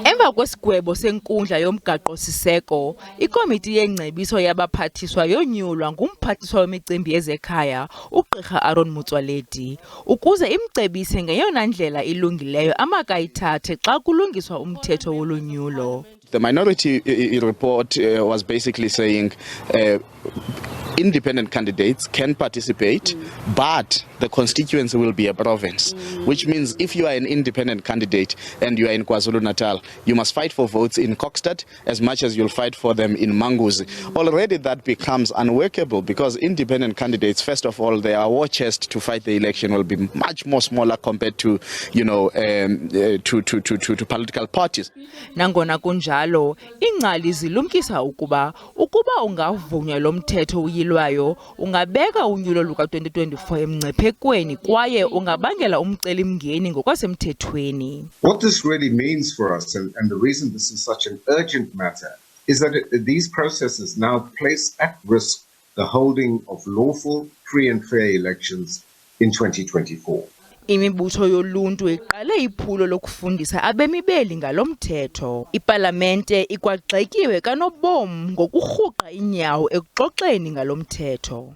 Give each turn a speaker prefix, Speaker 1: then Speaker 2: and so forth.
Speaker 1: Emva kwesigwebo senkundla yoMgaqo-siseko, ikomiti yengcebiso yabaphathiswa yonyulwa ngumphathiswa wemicimbi yezekhaya, uGqirha Aaron Motsoaledi, ukuze imcebise ngeyona ndlela ilungileyo amakayithathe xa kulungiswa umthetho wolonyulo.
Speaker 2: The minority report was basically saying independent candidates can participate, but the constituency will be a province, which means if you are an independent candidate and you are in KwaZulu-Natal, you must fight for votes in Kokstad as much as you'll fight for them in Manguzi. Already that becomes unworkable because independent candidates, first of all, their war chest to fight the election will be much more smaller compared to, to political parties.
Speaker 1: Nangona kunjalo, ingcali zilumkisa ukuba ungavunywa Lomthetho osaYilwayo, ungabeka unyulo luka-2024 emngciphekweni kwaye ungabangela umcelimngeni ngokwasemthethweni.
Speaker 3: What this really means for us, and the reason this is such an urgent matter, is that these processes now place at risk the holding of lawful, free and fair elections in 2024.
Speaker 1: Imibutho yoluntu iqale iphulo lokufundisa abemi beli ngalomthetho. Ipalamente ikwagxetyiwe kanobom ngokurhuqa inyawo ekuxoxeni ngalomthetho.